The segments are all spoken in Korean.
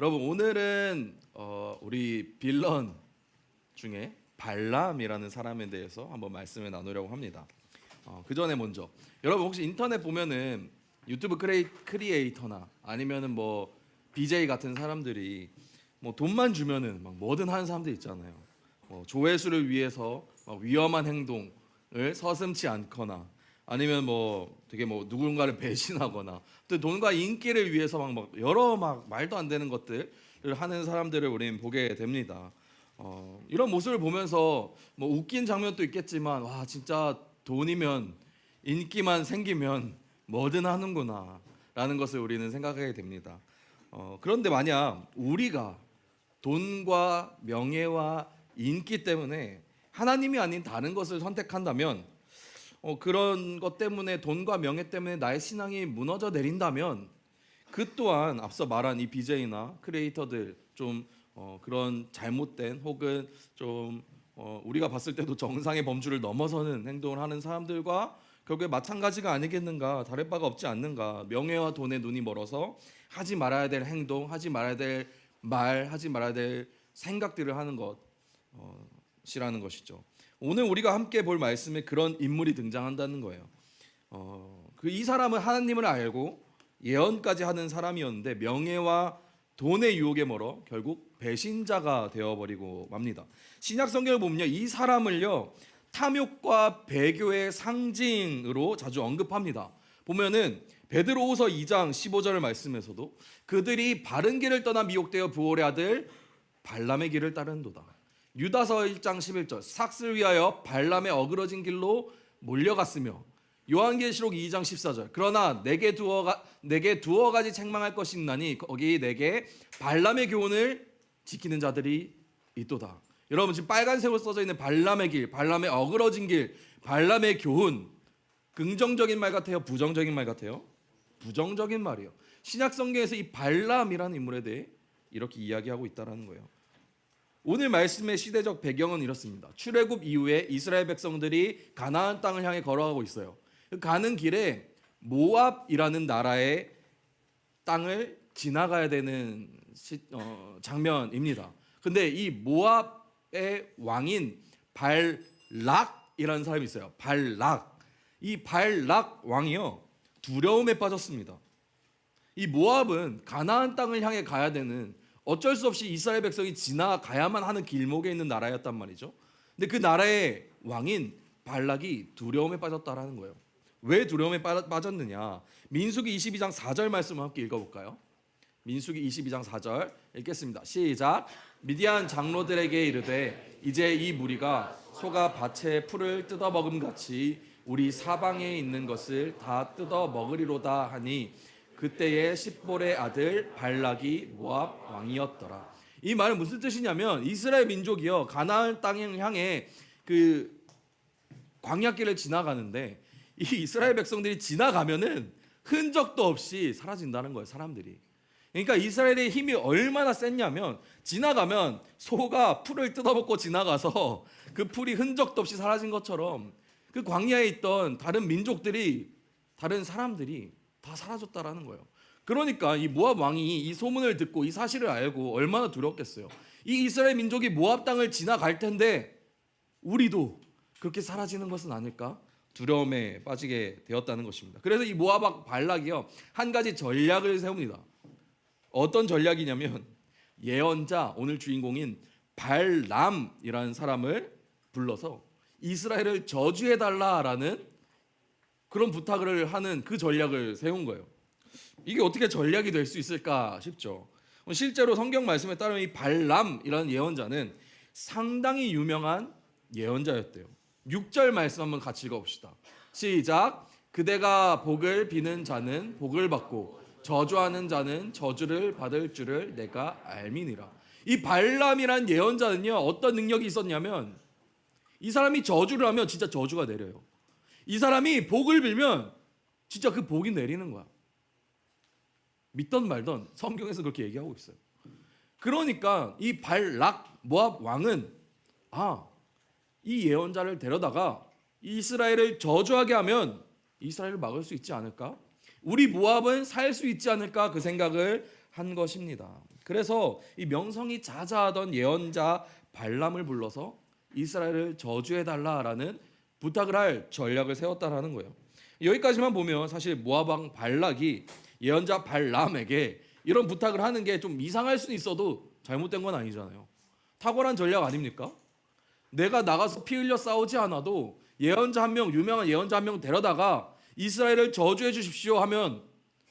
여러분 오늘은 우리 빌런 중에 발람이라는 사람에 대해서 한번 말씀을 나누려고 합니다. 그 전에 먼저 여러분 혹시 인터넷 보면은 유튜브 크리에이터나 아니면은 뭐 BJ 같은 사람들이 뭐 돈만 주면은 막 뭐든 하는 사람들 있잖아요. 조회수를 위해서 막 위험한 행동을 서슴지 않거나 아니면 뭐 되게 뭐 누군가를 배신하거나 또 돈과 인기를 위해서 막 여러 막 말도 안 되는 것들을 하는 사람들을 우리는 보게 됩니다. 이런 모습을 보면서 뭐 웃긴 장면도 있겠지만 와 진짜 돈이면 인기만 생기면 뭐든 하는구나라는 것을 우리는 생각하게 됩니다. 그런데 만약 우리가 돈과 명예와 인기 때문에 하나님이 아닌 다른 것을 선택한다면 그런 것 때문에 돈과 명예 때문에 나의 신앙이 무너져 내린다면 그 또한 앞서 말한 이 BJ나 크리에이터들 좀 그런 잘못된 혹은 좀 우리가 봤을 때도 정상의 범주를 넘어서는 행동을 하는 사람들과 결국에 마찬가지가 아니겠는가, 다를 바가 없지 않는가. 명예와 돈에 눈이 멀어서 하지 말아야 될 행동, 하지 말아야 될 말, 하지 말아야 될 생각들을 하는 것이라는 것이죠. 오늘 우리가 함께 볼 말씀에 그런 인물이 등장한다는 거예요. 이 사람은 하나님을 알고 예언까지 하는 사람이었는데 명예와 돈의 유혹에 멀어 결국 배신자가 되어버리고 맙니다. 신약 성경을 보면요, 이 사람을요 탐욕과 배교의 상징으로 자주 언급합니다. 보면은 베드로후서 2장 15절 말씀에서도 그들이 바른 길을 떠나 미혹되어 부올의 아들 발람의 길을 따른도다. 유다서 1장 11절 삭슬 위하여 발람의 어그러진 길로 몰려갔으며 요한계시록 2장 14절 그러나 내게 두어 가지 책망할 것이 있나니 거기 내게 발람의 교훈을 지키는 자들이 있도다. 여러분 지금 빨간색으로 써져 있는 발람의 길, 발람의 어그러진 길, 발람의 교훈, 긍정적인 말 같아요? 부정적인 말 같아요? 부정적인 말이에요. 신약 성경에서 이 발람이라는 인물에 대해 이렇게 이야기하고 있다는 거예요. 오늘 말씀의 시대적 배경은 이렇습니다. 출애굽 이후에 이스라엘 백성들이 가나안 땅을 향해 걸어가고 있어요. 가는 길에 모압이라는 나라의 땅을 지나가야 되는 장면입니다. 근데 이 모압의 왕인 발락이라는 사람이 있어요. 발락. 이 발락 왕이요 두려움에 빠졌습니다. 이 모압은 가나안 땅을 향해 가야 되는 어쩔 수 없이 이스라엘 백성이 지나가야만 하는 길목에 있는 나라였단 말이죠. 근데 그 나라의 왕인 발락이 두려움에 빠졌다라는 거예요. 왜 두려움에 빠졌느냐? 민수기 22장 4절 말씀을 함께 읽어볼까요? 민수기 22장 4절 읽겠습니다. 시작. 미디안 장로들에게 이르되 이제 이 무리가 소가 밭에 풀을 뜯어 먹음같이 우리 사방에 있는 것을 다 뜯어 먹으리로다 하니 그때의 십볼의 아들 발락이 모압 왕이었더라. 이 말은 무슨 뜻이냐면 이스라엘 민족이요 가나안 땅을 향해 그 광야길을 지나가는데 이 이스라엘 백성들이 지나가면은 흔적도 없이 사라진다는 거예요. 사람들이. 그러니까 이스라엘의 힘이 얼마나 셌냐면 지나가면 소가 풀을 뜯어먹고 지나가서 그 풀이 흔적도 없이 사라진 것처럼 그 광야에 있던 다른 민족들이 다른 사람들이 다 사라졌다라는 거예요. 그러니까 이 모압 왕이 이 소문을 듣고 이 사실을 알고 얼마나 두렵겠어요. 이 이스라엘 민족이 모압 땅을 지나갈 텐데 우리도 그렇게 사라지는 것은 아닐까? 두려움에 빠지게 되었다는 것입니다. 그래서 이 모압 왕 발락이요 한 가지 전략을 세웁니다. 어떤 전략이냐면 예언자 오늘 주인공인 발람이라는 사람을 불러서 이스라엘을 저주해달라라는 그런 부탁을 하는 그 전략을 세운 거예요. 이게 어떻게 전략이 될 수 있을까 싶죠. 실제로 성경 말씀에 따르면 이 발람이라는 예언자는 상당히 유명한 예언자였대요. 6절 말씀 한번 같이 읽어봅시다. 시작. 그대가 복을 비는 자는 복을 받고 저주하는 자는 저주를 받을 줄을 내가 알미니라. 이 발람이란 예언자는요 어떤 능력이 있었냐면 이 사람이 저주를 하면 진짜 저주가 내려요. 이 사람이 복을 빌면 진짜 그 복이 내리는 거야. 믿던 말던 성경에서 그렇게 얘기하고 있어요. 그러니까 이 발락 모압 왕은 이 예언자를 데려다가 이스라엘을 저주하게 하면 이스라엘을 막을 수 있지 않을까? 우리 모압은 살 수 있지 않을까? 그 생각을 한 것입니다. 그래서 이 명성이 자자하던 예언자 발람을 불러서 이스라엘을 저주해 달라라는 부탁을 할 전략을 세웠다라는 거예요. 여기까지만 보면 사실 모압 왕 발락이 예언자 발람에게 이런 부탁을 하는 게 좀 이상할 수는 있어도 잘못된 건 아니잖아요. 탁월한 전략 아닙니까? 내가 나가서 피 흘려 싸우지 않아도 예언자 한 명, 유명한 예언자 한 명 데려다가 이스라엘을 저주해 주십시오 하면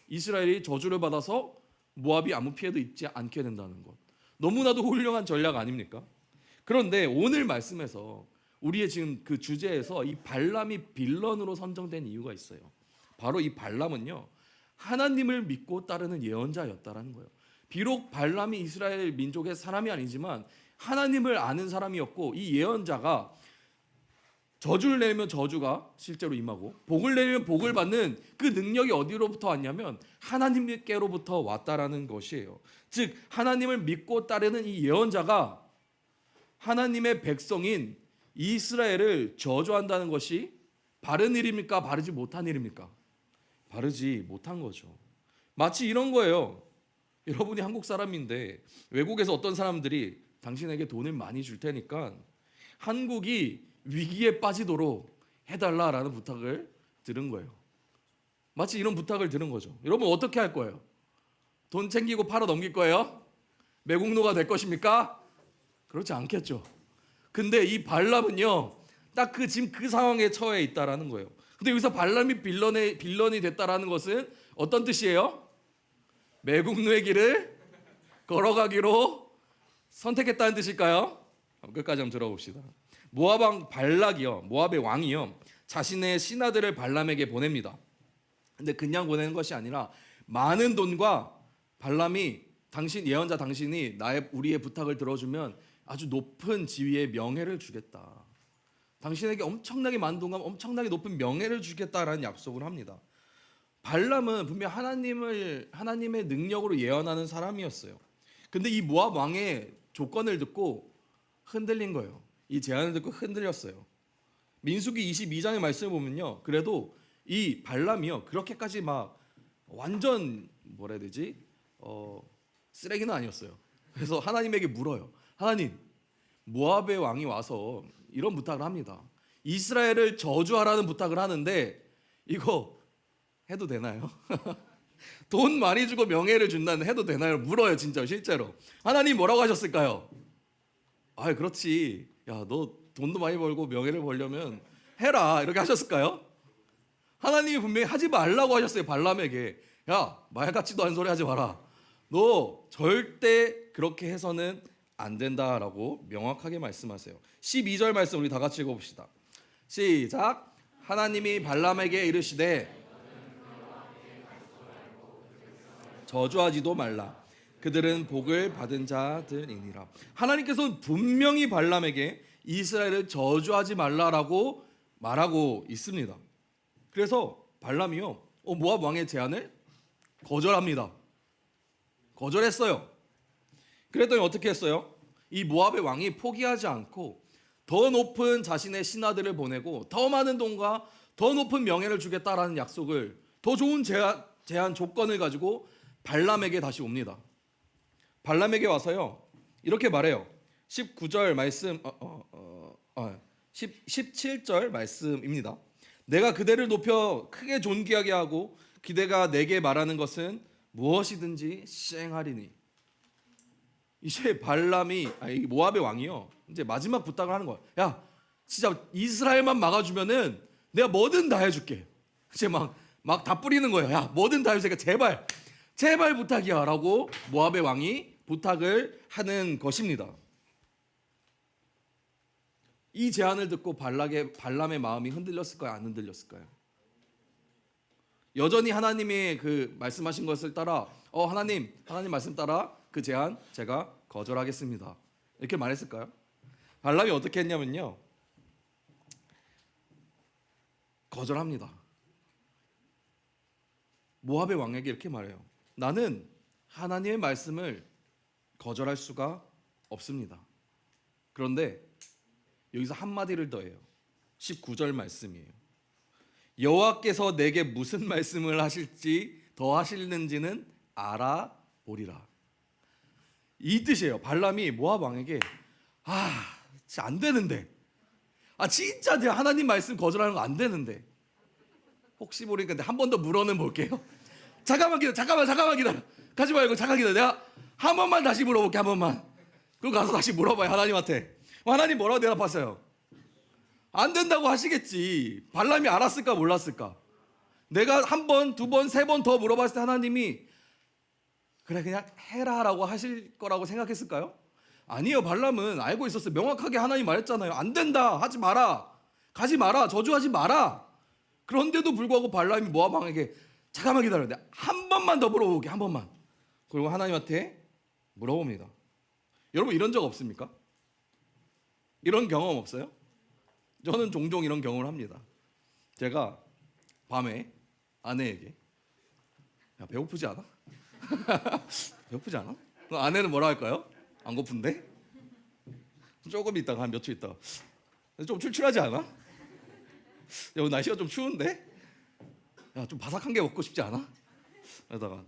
이스라엘이 저주를 받아서 모압이 아무 피해도 입지 않게 된다는 것. 너무나도 훌륭한 전략 아닙니까? 그런데 오늘 말씀에서 우리의 지금 그 주제에서 이 발람이 빌런으로 선정된 이유가 있어요. 바로 이 발람은요, 하나님을 믿고 따르는 예언자였다라는 거예요. 비록 발람이 이스라엘 민족의 사람이 아니지만 하나님을 아는 사람이었고, 이 예언자가 저주를 내면 저주가 실제로 임하고 복을 내면 복을 받는 그 능력이 어디로부터 왔냐면 하나님께로부터 왔다라는 것이에요. 즉 하나님을 믿고 따르는 이 예언자가 하나님의 백성인 이스라엘을 저주한다는 것이 바른 일입니까? 바르지 못한 일입니까? 바르지 못한 거죠. 마치 이런 거예요. 여러분이 한국 사람인데 외국에서 어떤 사람들이 당신에게 돈을 많이 줄 테니까 한국이 위기에 빠지도록 해달라라는 부탁을 들은 거예요. 마치 이런 부탁을 들은 거죠. 여러분 어떻게 할 거예요? 돈 챙기고 팔아 넘길 거예요? 매국노가 될 것입니까? 그렇지 않겠죠. 근데 이 발람은요, 딱 지금 그 상황에 처해 있다라는 거예요. 근데 여기서 발람이 빌런이 됐다라는 것은 어떤 뜻이에요? 매국노의 길을 걸어가기로 선택했다는 뜻일까요? 끝까지 한번 들어봅시다. 모압 왕 발락이요, 모압의 왕이요, 자신의 신하들을 발람에게 보냅니다. 근데 그냥 보내는 것이 아니라 많은 돈과 발람이 당신 예언자 당신이 우리의 부탁을 들어주면 아주 높은 지위의 명예를 주겠다. 당신에게 엄청나게 많은 돈과 엄청나게 높은 명예를 주겠다라는 약속을 합니다. 발람은 분명 하나님의 능력으로 예언하는 사람이었어요. 근데 이 모압 왕의 조건을 듣고 흔들린 거예요. 이 제안을 듣고 흔들렸어요. 민수기 22장의 말씀을 보면요, 그래도 이 발람이요 그렇게까지 막 완전 뭐라 해야 되지? 쓰레기는 아니었어요. 그래서 하나님에게 물어요. 하나님, 모압의 왕이 와서 이런 부탁을 합니다. 이스라엘을 저주하라는 부탁을 하는데 이거 해도 되나요? 돈 많이 주고 명예를 준다는 해도 되나요? 물어요, 진짜 실제로. 하나님 뭐라고 하셨을까요? 아, 그렇지. 야, 너 돈도 많이 벌고 명예를 벌려면 해라. 이렇게 하셨을까요? 하나님이 분명히 하지 말라고 하셨어요, 발람에게. 야, 말 같지도 않은 소리 하지 마라. 너 절대 그렇게 해서는 안 된다라고 명확하게 말씀하세요. 12절 말씀 우리 다 같이 읽어봅시다. 시작. 하나님이 발람에게 이르시되 저주하지도 말라. 그들은 복을 받은 자들이니라. 하나님께서는 분명히 발람에게 이스라엘을 저주하지 말라라고 말하고 있습니다. 그래서 발람이요, 모압 왕의 제안을 거절합니다. 거절했어요. 그랬더니 어떻게 했어요? 이 모압의 왕이 포기하지 않고 더 높은 자신의 신하들을 보내고 더 많은 돈과 더 높은 명예를 주겠다라는 약속을, 더 좋은 제안 조건을 가지고 발람에게 다시 옵니다. 발람에게 와서요 이렇게 말해요. 19절 말씀 17절 말씀입니다. 내가 그대를 높여 크게 존귀하게 하고 그대가 내게 말하는 것은 무엇이든지 시행하리니. 이제 발람이 모압의 왕이요 이제 마지막 부탁을 하는 거야. 야, 진짜 이스라엘만 막아주면은 내가 뭐든 다 해줄게. 이제 막 다 뿌리는 거예요. 야, 뭐든 다 해주니까 제발 부탁이야라고 모압의 왕이 부탁을 하는 것입니다. 이 제안을 듣고 발람의 마음이 흔들렸을까요? 안 흔들렸을까요? 여전히 하나님이 그 말씀하신 것을 따라 하나님 말씀 따라 그 제안 제가 거절하겠습니다. 이렇게 말했을까요? 발람이 어떻게 했냐면요, 거절합니다. 모압의 왕에게 이렇게 말해요. 나는 하나님의 말씀을 거절할 수가 없습니다. 그런데 여기서 한마디를 더해요. 19절 말씀이에요. 여호와께서 내게 무슨 말씀을 하실지 더 하시는지는 알아보리라. 이 뜻이에요. 발람이 모압 왕에게 진짜 안 되는데, 진짜 내가 하나님 말씀 거절하는 거 안 되는데, 혹시 모르니까 한 번 더 물어는 볼게요. 잠깐만 기다려. 가지 말고 잠깐 기다려. 내가 한 번만 다시 물어볼게, 한 번만. 그럼 가서 다시 물어봐요, 하나님한테. 하나님 뭐라고 대답하세요? 안 된다고 하시겠지. 발람이 알았을까 몰랐을까? 내가 한 번, 두 번, 세 번 더 물어봤을 때 하나님이 그래 그냥 해라라고 하실 거라고 생각했을까요? 아니요. 발람은 알고 있었어요. 명확하게 하나님 말했잖아요. 안 된다. 하지 마라. 가지 마라. 저주하지 마라. 그런데도 불구하고 발람이 모압 왕에게 잠깐만 기다려. 내가 한 번만 더 물어보게. 한 번만. 그리고 하나님한테 물어봅니다. 여러분 이런 적 없습니까? 이런 경험 없어요? 저는 종종 이런 경험을 합니다. 제가 밤에 아내에게 야 배고프지 않아? 배고프지 않아? 아내는 뭐라 할까요? 안 고픈데? 조금 있다가 한 몇 초 있다가 좀 출출하지 않아? 야 오늘 날씨가 좀 추운데? 야 좀 바삭한 게 먹고 싶지 않아? 그러다가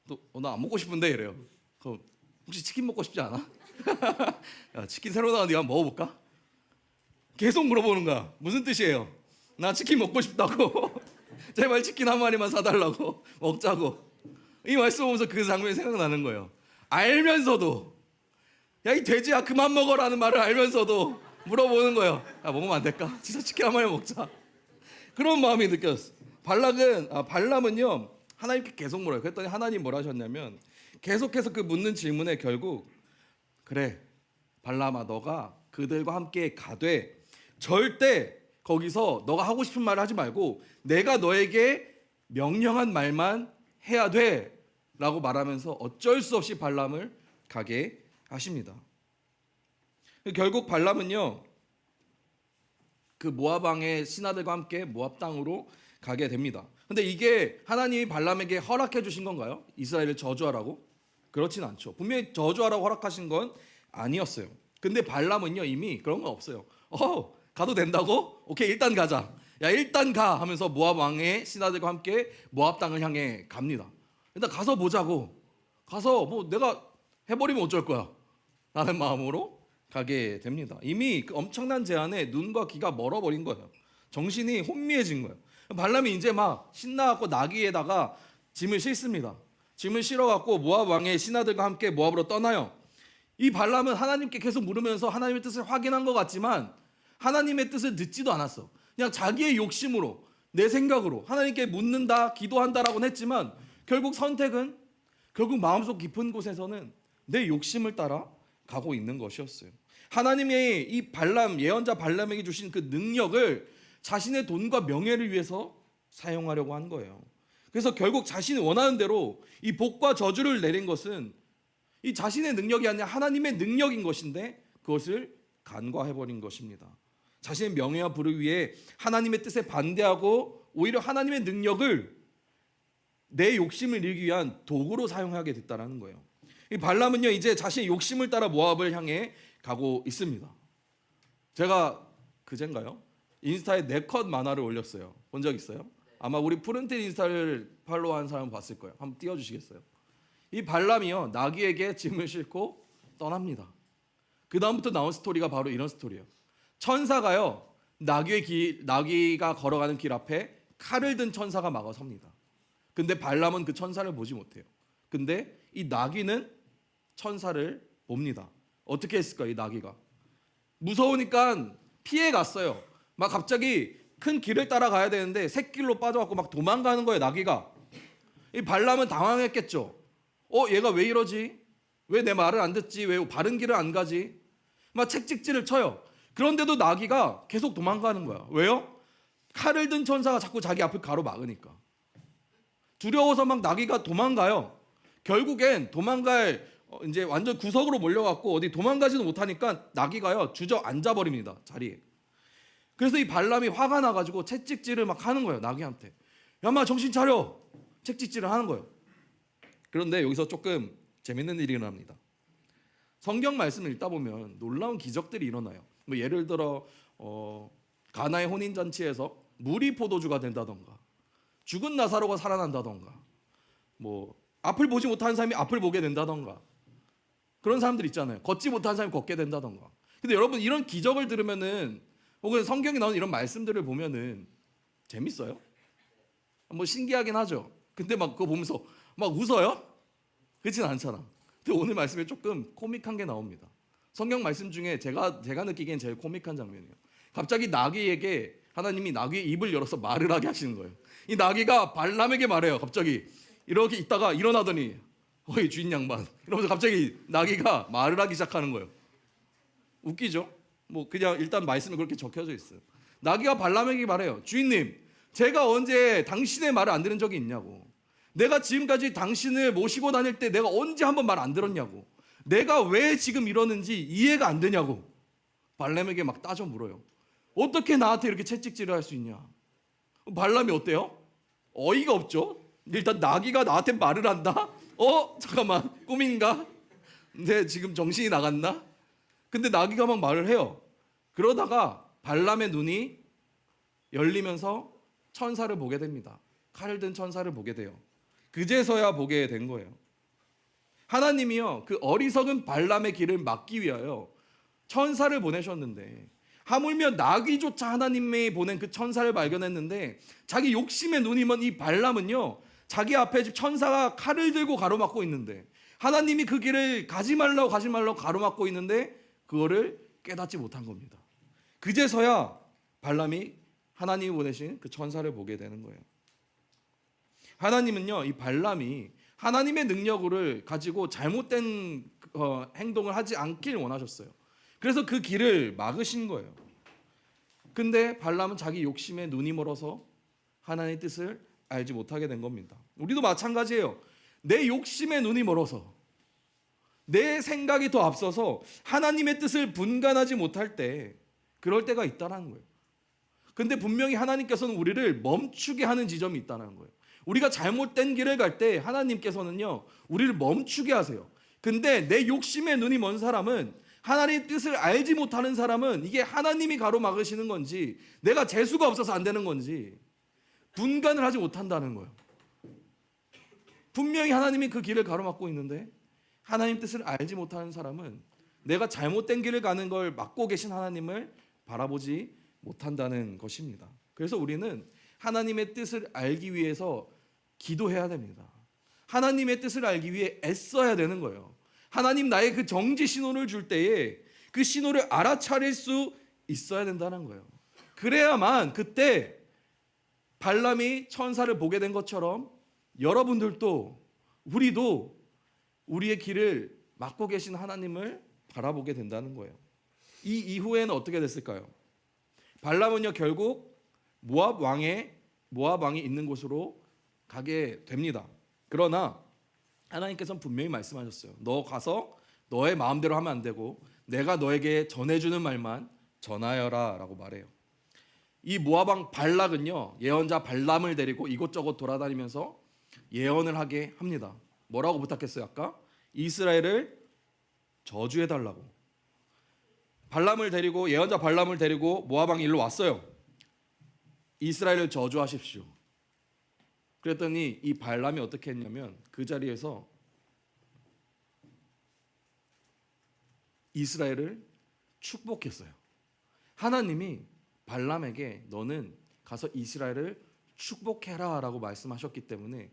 또 나 안 먹고 싶은데 이래요. 그럼 혹시 치킨 먹고 싶지 않아? 야 치킨 새로 나왔는데 한번 먹어볼까? 계속 물어보는 거야. 무슨 뜻이에요? 나 치킨 먹고 싶다고. 제발 치킨 한 마리만 사달라고. 먹자고. 이 말씀 보면서 그 장면이 생각나는 거예요. 알면서도 야 이 돼지야 그만 먹어라는 말을 알면서도 물어보는 거예요. 야 먹으면 안 될까? 진짜 치킨 한 마리 먹자. 그런 마음이 느껴졌어. 발람은요 하나님께 계속 물어요. 그랬더니 하나님 뭐라 하셨냐면 계속해서 그 묻는 질문에 결국 그래 발람아 너가 그들과 함께 가되 절대 거기서 너가 하고 싶은 말을 하지 말고 내가 너에게 명령한 말만 해야 돼 라고 말하면서 어쩔 수 없이 발람을 가게 하십니다. 결국 발람은요 그 모압 왕의 신하들과 함께 모압 땅으로 가게 됩니다. 근데 이게 하나님이 발람에게 허락해 주신 건가요? 이스라엘을 저주하라고? 그렇진 않죠. 분명히 저주하라고 허락하신 건 아니었어요. 근데 발람은요 이미 그런 건 없어요. 가도 된다고? 오케이 일단 가자. 야 일단 가 하면서 모압 왕의 신하들과 함께 모압 땅을 향해 갑니다. 일단 가서 보자고. 가서 뭐 내가 해버리면 어쩔 거야 라는 마음으로 가게 됩니다. 이미 그 엄청난 제안에 눈과 귀가 멀어버린 거예요. 정신이 혼미해진 거예요. 발람이 이제 막 신나갖고 나귀에다가 짐을 싣습니다. 짐을 실어갖고 모압 왕의 신하들과 함께 모압으로 떠나요. 이 발람은 하나님께 계속 물으면서 하나님의 뜻을 확인한 것 같지만 하나님의 뜻을 듣지도 않았어. 그냥 자기의 욕심으로 내 생각으로 하나님께 묻는다 기도한다라고는 했지만 결국 선택은 결국 마음속 깊은 곳에서는 내 욕심을 따라 가고 있는 것이었어요. 하나님의 이 발람 예언자 발람에게 주신 그 능력을 자신의 돈과 명예를 위해서 사용하려고 한 거예요. 그래서 결국 자신이 원하는 대로 이 복과 저주를 내린 것은 이 자신의 능력이 아니라 하나님의 능력인 것인데 그것을 간과해버린 것입니다. 자신의 명예와 부를 위해 하나님의 뜻에 반대하고 오히려 하나님의 능력을 내 욕심을 이루기 위한 도구로 사용하게 됐다는 거예요. 이 발람은요 이제 자신의 욕심을 따라 모압을 향해 가고 있습니다. 제가 그젠가요? 인스타에 4컷 만화를 올렸어요. 본 적 있어요? 아마 우리 푸른틀 인스타를 팔로우한 사람 봤을 거예요. 한번 띄워주시겠어요? 이 발람이요 나귀에게 짐을 싣고 떠납니다. 그 다음부터 나온 스토리가 바로 이런 스토리예요. 천사가요 나귀가 걸어가는 길 앞에 칼을 든 천사가 막아섭니다. 근데 발람은 그 천사를 보지 못해요. 근데 이 나귀는 천사를 봅니다. 어떻게 했을까 이 나귀가? 무서우니까 피해 갔어요. 막 갑자기 큰 길을 따라가야 되는데 샛길로 빠져갖고 막 도망가는 거예요 나귀가. 이 발람은 당황했겠죠. 얘가 왜 이러지? 왜 내 말을 안 듣지? 왜 바른 길을 안 가지? 막 책찍질을 쳐요. 그런데도 나귀가 계속 도망가는 거야. 왜요? 칼을 든 천사가 자꾸 자기 앞을 가로막으니까. 두려워서 막 나귀가 도망가요. 결국엔 도망갈 이제 완전 구석으로 몰려갖고 어디 도망가지도 못하니까 나귀가요 주저앉아 버립니다 자리에. 그래서 이 발람이 화가 나가지고 채찍질을 막 하는 거예요 나귀한테. 야마 정신 차려. 채찍질을 하는 거예요. 그런데 여기서 조금 재밌는 일이 일어납니다. 성경 말씀을 읽다 보면 놀라운 기적들이 일어나요. 뭐 예를 들어 가나의 혼인 잔치에서 물이 포도주가 된다던가, 죽은 나사로가 살아난다던가, 뭐 앞을 보지 못하는 사람이 앞을 보게 된다던가. 그런 사람들 있잖아요. 걷지 못한 사람이 걷게 된다던가. 근데 여러분 이런 기적을 들으면은 혹은 성경에 나오는 이런 말씀들을 보면은 재밌어요? 뭐 신기하긴 하죠. 근데 막 그거 보면서 막 웃어요? 그렇진 않잖아. 근데 오늘 말씀에 조금 코믹한 게 나옵니다. 성경 말씀 중에 제가 느끼기엔 제일 코믹한 장면이에요. 갑자기 나귀에게 하나님이 나귀의 입을 열어서 말을 하게 하시는 거예요. 이 나귀가 발람에게 말해요. 갑자기 이렇게 있다가 일어나더니 어이 주인 양반 이러면서 갑자기 나귀가 말을 하기 시작하는 거예요. 웃기죠? 뭐 그냥 일단 말씀에 그렇게 적혀져 있어요. 나귀가 발람에게 말해요. 주인님, 제가 언제 당신의 말을 안 들은 적이 있냐고. 내가 지금까지 당신을 모시고 다닐 때 내가 언제 한번 말 안 들었냐고. 내가 왜 지금 이러는지 이해가 안 되냐고. 발람에게 막 따져 물어요. 어떻게 나한테 이렇게 채찍질을 할 수 있냐. 발람이 어때요? 어이가 없죠. 일단 나귀가 나한테 말을 한다? 잠깐만, 꿈인가? 근데 지금 정신이 나갔나? 근데 나귀가 막 말을 해요. 그러다가 발람의 눈이 열리면서 천사를 보게 됩니다. 칼을 든 천사를 보게 돼요. 그제서야 보게 된 거예요. 하나님이요, 그 어리석은 발람의 길을 막기 위하여 천사를 보내셨는데, 하물며 나귀조차 하나님이 보낸 그 천사를 발견했는데, 자기 욕심에 눈이 먼 이 발람은요, 자기 앞에 천사가 칼을 들고 가로막고 있는데, 하나님이 그 길을 가지 말라고 가로막고 있는데 그거를 깨닫지 못한 겁니다. 그제서야 발람이 하나님이 보내신 그 천사를 보게 되는 거예요. 하나님은요, 이 발람이 하나님의 능력을 가지고 잘못된 행동을 하지 않길 원하셨어요. 그래서 그 길을 막으신 거예요. 근데 발람은 자기 욕심에 눈이 멀어서 하나님의 뜻을 알지 못하게 된 겁니다. 우리도 마찬가지예요. 내 욕심에 눈이 멀어서 내 생각이 더 앞서서 하나님의 뜻을 분간하지 못할 때, 그럴 때가 있다는 거예요. 근데 분명히 하나님께서는 우리를 멈추게 하는 지점이 있다는 거예요. 우리가 잘못된 길을 갈 때 하나님께서는요, 우리를 멈추게 하세요. 근데 내 욕심에 눈이 먼 사람은, 하나님의 뜻을 알지 못하는 사람은 이게 하나님이 가로막으시는 건지 내가 재수가 없어서 안 되는 건지 분간을 하지 못한다는 거예요. 분명히 하나님이 그 길을 가로막고 있는데 하나님 뜻을 알지 못하는 사람은 내가 잘못된 길을 가는 걸 막고 계신 하나님을 바라보지 못한다는 것입니다. 그래서 우리는 하나님의 뜻을 알기 위해서 기도해야 됩니다. 하나님의 뜻을 알기 위해 애써야 되는 거예요. 하나님 나의 그 정지 신호를 줄 때에 그 신호를 알아차릴 수 있어야 된다는 거예요. 그래야만 그때 발람이 천사를 보게 된 것처럼 여러분들도 우리도 우리의 길을 막고 계신 하나님을 바라보게 된다는 거예요. 이 이후에는 어떻게 됐을까요? 발람은요, 결국 모압 왕이 있는 곳으로 가게 됩니다. 그러나 하나님께서는 분명히 말씀하셨어요. 너 가서 너의 마음대로 하면 안 되고 내가 너에게 전해주는 말만 전하여라 라고 말해요. 이 모압 왕 발락은요, 예언자 발람을 데리고 이곳저곳 돌아다니면서 예언을 하게 합니다. 뭐라고 부탁했어요? 아까 이스라엘을 저주해달라고. 예언자 발람을 데리고 모압 왕이 일로 왔어요. 이스라엘을 저주하십시오. 그랬더니 이 발람이 어떻게 했냐면 그 자리에서 이스라엘을 축복했어요. 하나님이 발람에게 너는 가서 이스라엘을 축복해라 라고 말씀하셨기 때문에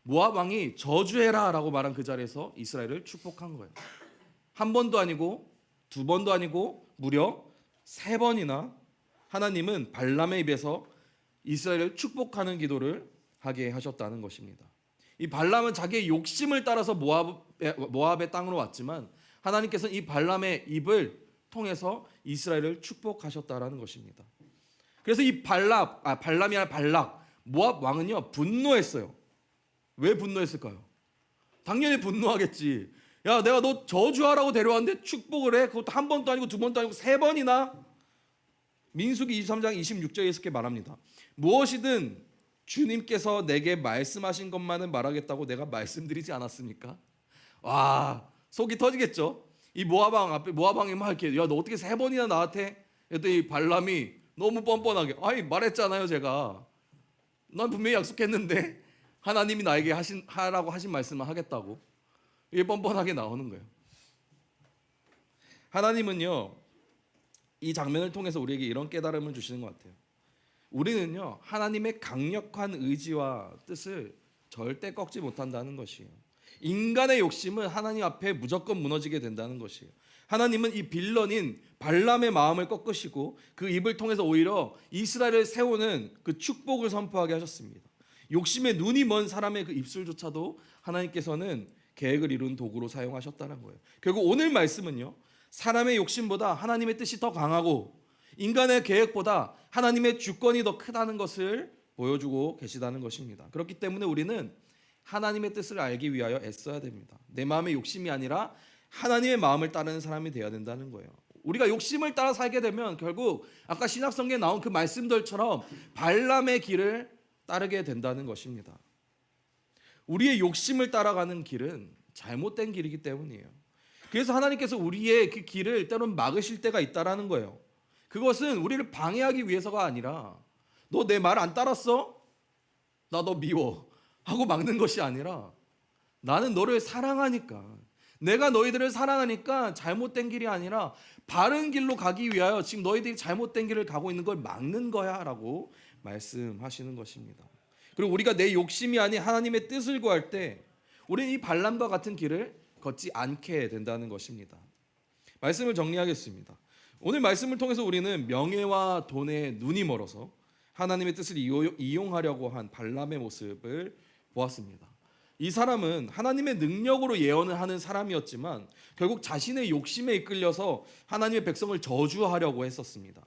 모압 왕이 저주해라 라고 말한 그 자리에서 이스라엘을 축복한 거예요. 한 번도 아니고 두 번도 아니고 무려 3번이나 하나님은 발람의 입에서 이스라엘을 축복하는 기도를 하게 하셨다는 것입니다. 이 발람은 자기의 욕심을 따라서 모압의 땅으로 왔지만 하나님께서는 이 발람의 입을 통해서 이스라엘을 축복하셨다라는 것입니다. 그래서 이 발람이 아니라 발락, 모압 왕은요, 분노했어요. 왜 분노했을까요? 당연히 분노하겠지. 야, 내가 너 저주하라고 데려왔는데 축복을 해? 그것도 한 번도 아니고 두 번도 아니고 3번이나? 민수기 23장 26절에 이렇게 말합니다. 무엇이든 주님께서 내게 말씀하신 것만은 말하겠다고 내가 말씀드리지 않았습니까? 와, 속이 터지겠죠. 이 모압 왕이 막 이렇게, 야, 너 어떻게 3번이나 나한테? 그랬더니 발람이 너무 뻔뻔하게, 말했잖아요, 제가. 난 분명히 약속했는데 하나님이 나에게 하라고 하신 말씀을 하겠다고. 이게 뻔뻔하게 나오는 거예요. 하나님은요, 이 장면을 통해서 우리에게 이런 깨달음을 주시는 것 같아요. 우리는요, 하나님의 강력한 의지와 뜻을 절대 꺾지 못한다는 것이에요. 인간의 욕심은 하나님 앞에 무조건 무너지게 된다는 것이에요. 하나님은 이 빌런인 발람의 마음을 꺾으시고 그 입을 통해서 오히려 이스라엘을 세우는 그 축복을 선포하게 하셨습니다. 욕심에 눈이 먼 사람의 그 입술조차도 하나님께서는 계획을 이룬 도구로 사용하셨다는 거예요. 결국 오늘 말씀은요, 사람의 욕심보다 하나님의 뜻이 더 강하고 인간의 계획보다 하나님의 주권이 더 크다는 것을 보여주고 계시다는 것입니다. 그렇기 때문에 우리는 하나님의 뜻을 알기 위하여 애써야 됩니다. 내 마음의 욕심이 아니라 하나님의 마음을 따르는 사람이 되어야 된다는 거예요. 우리가 욕심을 따라 살게 되면 결국 아까 신약성경에 나온 그 말씀들처럼 발람의 길을 따르게 된다는 것입니다. 우리의 욕심을 따라가는 길은 잘못된 길이기 때문이에요. 그래서 하나님께서 우리의 그 길을 때론 막으실 때가 있다라는 거예요. 그것은 우리를 방해하기 위해서가 아니라 너 내 말 안 따랐어? 나 너 미워 하고 막는 것이 아니라 나는 너를 사랑하니까, 내가 너희들을 사랑하니까 잘못된 길이 아니라 바른 길로 가기 위하여 지금 너희들이 잘못된 길을 가고 있는 걸 막는 거야 라고 말씀하시는 것입니다. 그리고 우리가 내 욕심이 아닌 하나님의 뜻을 구할 때 우리는 이 발람과 같은 길을 걷지 않게 된다는 것입니다. 말씀을 정리하겠습니다. 오늘 말씀을 통해서 우리는 명예와 돈에 눈이 멀어서 하나님의 뜻을 이용하려고 한 발람의 모습을 보았습니다. 이 사람은 하나님의 능력으로 예언을 하는 사람이었지만 결국 자신의 욕심에 이끌려서 하나님의 백성을 저주하려고 했었습니다.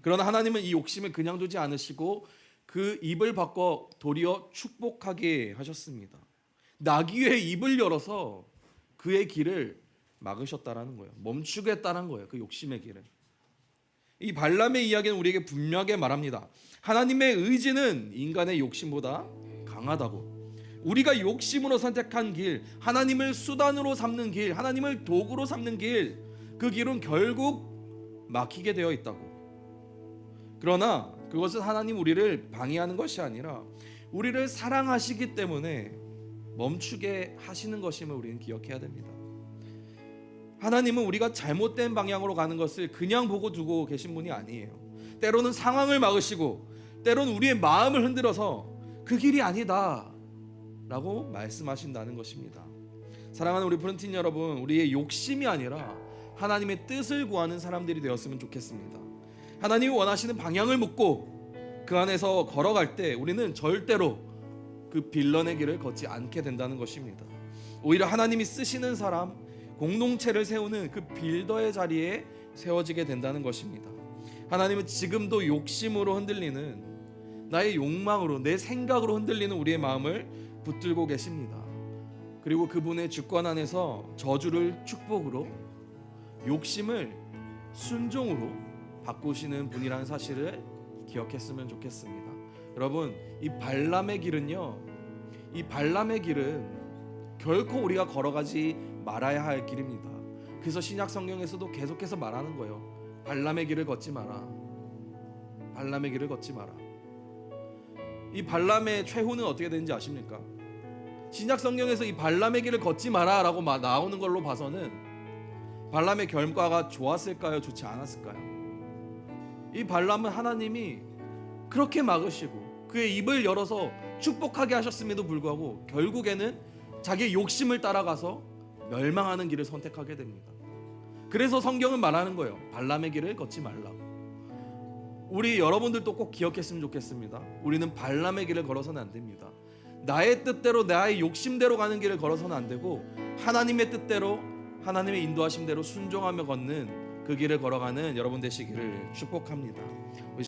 그러나 하나님은 이 욕심을 그냥 두지 않으시고 그 입을 바꿔 도리어 축복하게 하셨습니다. 나귀의 입을 열어서 그의 길을 막으셨다라는 거예요. 멈추게 했다는 거예요. 그 욕심의 길을. 이 발람의 이야기는 우리에게 분명하게 말합니다. 하나님의 의지는 인간의 욕심보다 강하다고. 우리가 욕심으로 선택한 길, 하나님을 수단으로 삼는 길, 하나님을 도구로 삼는 길, 그 길은 결국 막히게 되어 있다고. 그러나 그것은 하나님 우리를 방해하는 것이 아니라 우리를 사랑하시기 때문에 멈추게 하시는 것임을 우리는 기억해야 됩니다. 하나님은 우리가 잘못된 방향으로 가는 것을 그냥 보고 두고 계신 분이 아니에요. 때로는 상황을 막으시고 때로는 우리의 마음을 흔들어서 그 길이 아니다 라고 말씀하신다는 것입니다. 사랑하는 우리 프런틴 여러분, 우리의 욕심이 아니라 하나님의 뜻을 구하는 사람들이 되었으면 좋겠습니다. 하나님이 원하시는 방향을 묻고 그 안에서 걸어갈 때 우리는 절대로 그 빌런의 길을 걷지 않게 된다는 것입니다. 오히려 하나님이 쓰시는 사람, 공동체를 세우는 그 빌더의 자리에 세워지게 된다는 것입니다. 하나님은 지금도 욕심으로 흔들리는, 나의 욕망으로, 내 생각으로 흔들리는 우리의 마음을 붙들고 계십니다. 그리고 그분의 주권 안에서 저주를 축복으로, 욕심을 순종으로 바꾸시는 분이라는 사실을 기억했으면 좋겠습니다. 여러분, 이 발람의 길은요, 이 발람의 길은 결코 우리가 걸어가지 말아야 할 길입니다. 그래서 신약 성경에서도 계속해서 말하는 거예요. 발람의 길을 걷지 마라. 발람의 길을 걷지 마라. 이 발람의 최후는 어떻게 되는지 아십니까? 신약 성경에서 이 발람의 길을 걷지 마라라고 나오는 걸로 봐서는 발람의 결과가 좋았을까요? 좋지 않았을까요? 이 발람은 하나님이 그렇게 막으시고 그의 입을 열어서 축복하게 하셨음에도 불구하고 결국에는 자기의 욕심을 따라가서 멸망하는 길을 선택하게 됩니다. 그래서 성경은 말하는 거예요. 발람의 길을 걷지 말라고. 우리 여러분들도 꼭 기억했으면 좋겠습니다. 우리는 발람의 길을 걸어서는 안 됩니다. 나의 뜻대로, 나의 욕심대로 가는 길을 걸어서는 안 되고 하나님의 뜻대로, 하나님의 인도하심대로 순종하며 걷는 그 길을 걸어가는 여러분 되시기를 축복합니다.